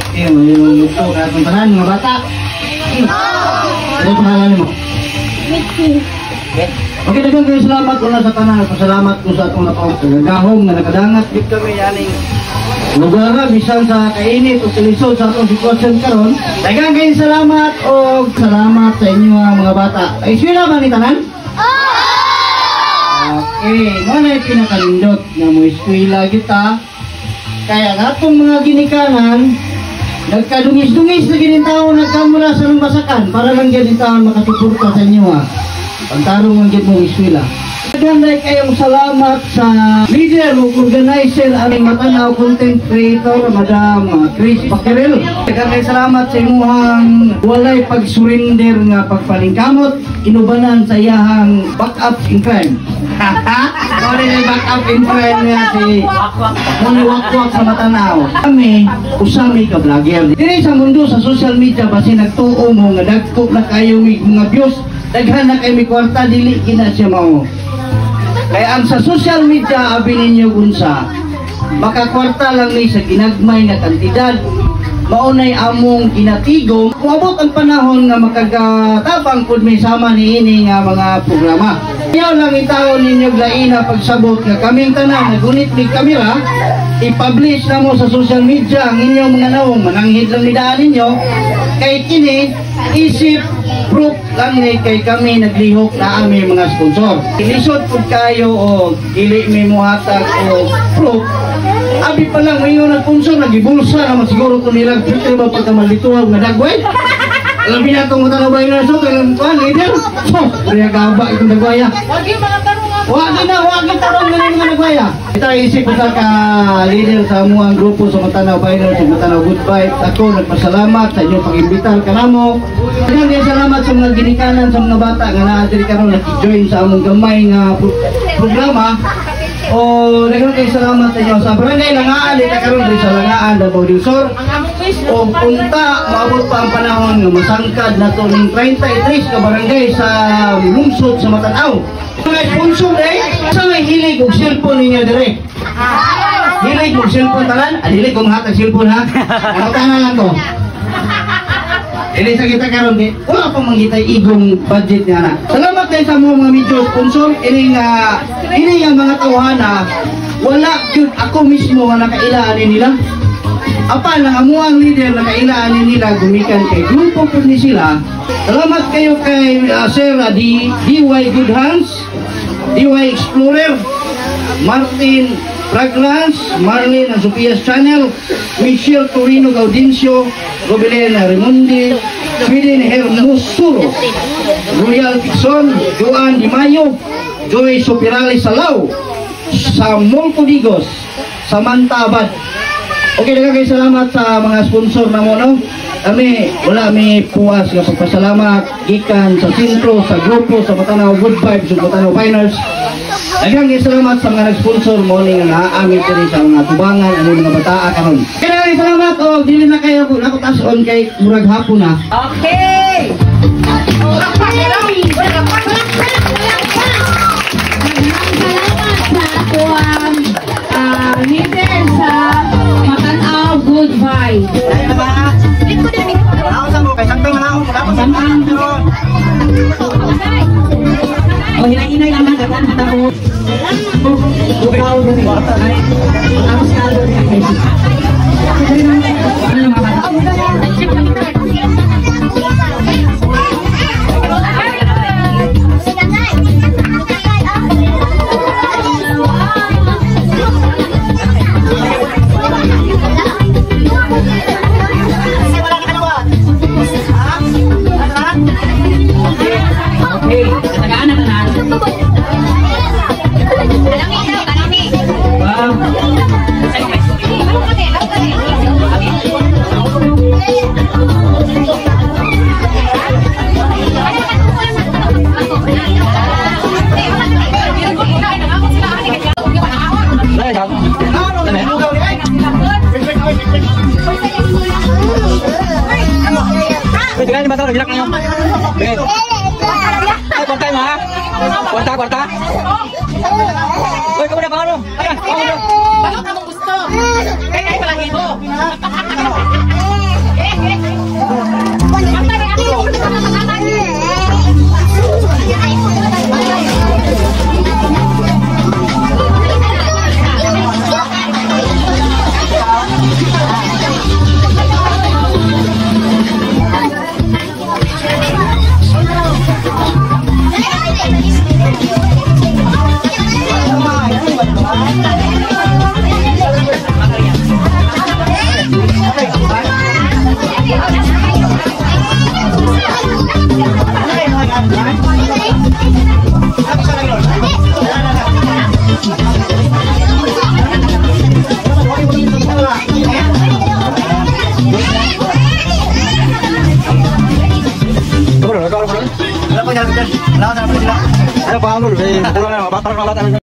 Okay, mayroong gusto ka itong tanan, mga bata. Ano pangalan mo? Mickey. Okay, dagang kayo salamat una sa tanan. Pasalamat ko sa atong napakagahong na nakadangat. Dito kami yaning lugar na, bisan sa kainit o tilisod sa atong sitwasyon karon. Dagang kayo salamat o salamat sa inyo mga bata. Ay, sila ba ni tanan? Okay, muna yung pinakalindot na mo eskwela kita. Kaya nga itong mga ginikanan, nagkadungis-dungis na ginitao nagkamula sa lumbasakan para lang ginitao makasuporta sa inyo ha. Pagtarong ang git mong eskwela. Naganday kayong salamat sa leader o organizer aming Matanaw Content Creator, Madam Chris Paquerel. Naganday salamat sa imuhang walay pag-surrender nga pagpalingkamot, inubanan sa iyahang backup in crime. Sorry na backup in crime nga si Wakwak sa Matanaw. Kami, usami ka vlogger. Dili sa mundo sa social media basi nagtuo mo nga dagko na kayo mga views. Daghan na kay mi kwarta dili kina siya mao. Kaya ang sa social media abi ninyo unsa makakwarta lang ni sa ginagmay na kantidad. Maunay among kinatigom. Uabot ang panahon nga makagatabang pud may sama niini nga mga programa. Ayaw lang itaon ninyo lain na pagsabot nga kaming tanan nagunit ni kamera i-publish na mo sa social media ang inyong mga naong mananghid lang ni daan ninyo kay kini isip proof lang ni kay kami naglihok na aming mga sponsor. Ilisod po kayo o dili may muhatag o proof. Abi pa lang ngayon na sponsor, nagibulsa naman siguro kung nilang pwede ba pagkamalituwag na dagway. Alam niya itong matanabay na so, kailang kuhan, leader. So, kaya gaba itong dagwaya. Wagi tarong na mga nagwaya. Ito isip ko sa ka-leader sa amuang grupo sa Matanaw Final, sa Matanaw Good Vibes. Ako nagpasalamat sa inyong pag-imbitar ka na mo. Kaya salamat sa mga ginikanan sa mga bata nga na-adri ka rin nag-join sa among gamay nga programa. O nagkaroon kayo salamat sa inyo sa barangay Langaan, ito karoon rin sa Langaan, Davao del Sur. O punta, maabot pa ang panahon nga masangkad na ito ng 33 ka barangay sa lungsod sa Matanaw. Mga sponsor sa may hilig o cellphone ninyo dire. Hilig o cellphone talan? Hilig kong hatag cellphone ha? Ano tanan lang to? Ili sa kita karon di, wala pa mangitay igong budget nga na. Salamat tayo sa mga medyo sponsor. Ini nga mga tawhana, wala yun ako mismo nga nakailaan nila. Apa lang amuang leader nakailaan nila gumikan kay grupo po ni sila. Salamat kayo kay Sir DY Good Hands, DY Explorer, Martin Fragrance, Marlene and Sophia's Channel, Michelle Torino Gaudencio, Robelena Remundi, Sweden Hermosuro, Royal Tixon, Joan Di Mayo, Joy Sopirales Salao, Samuel Codigos, Samantha Abad. Okay, kayo salamat sa mga sponsor na mo, no? Kami, wala may puwas nga pagpasalamat gikan sa sentro, sa grupo, sa Matanaw Good Vibes, sa Matanaw Finals. Daghang salamat sa mga nag-sponsor mo ni nga naamit ko rin sa mga tubangan ano mga bataa karon. Kaya salamat o dili na kayo ako tason kay murag hapon na. Okay. Leader sa Matanaw Good Vibes. Oh, hinay-hinay lang na dagan tao. Bukaw din. Ang skalo niya. Ano mga bata? Okay, katagaan na tanan. Wow. Jangan di masalah jelek nyo. Kwarta mo ha? Kwarta. Uy, kamu na pangano? Ayan, pangano. Bakit ka mong gusto? Ano pa,